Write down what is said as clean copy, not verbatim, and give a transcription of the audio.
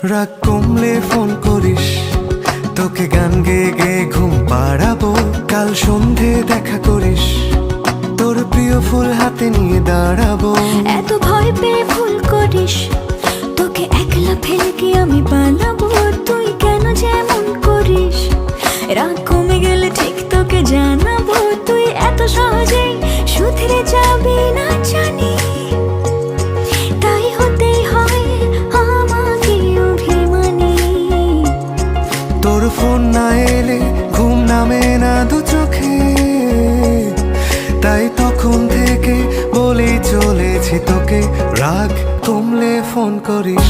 রাগ কমলে ফোন করিস, তোকে গান গেয়ে গেয়ে ঘুম পাড়াবো। কাল সন্ধে দেখা করিস, তোর প্রিয় ফুল হাতে নিয়ে দাঁড়াবো। এত ভয় পেয়ে ভুল করিস, তোকে একলা ফেলে কি আমি পালাবো? তুই কেন যেমন করিস? রাগ কমে গেলে ঠিক তোকে জানাবো। তুই এত সহজেই শুধরে যাবি না জানি, তাই হতেই হয় আমাকে অভিমানী। তোর ফোন না এলে ঘুম নামে না দু চোখে, তাই তখন থেকে বলেই চলেছি তোকে, রাগ কমলে ফোন করিস।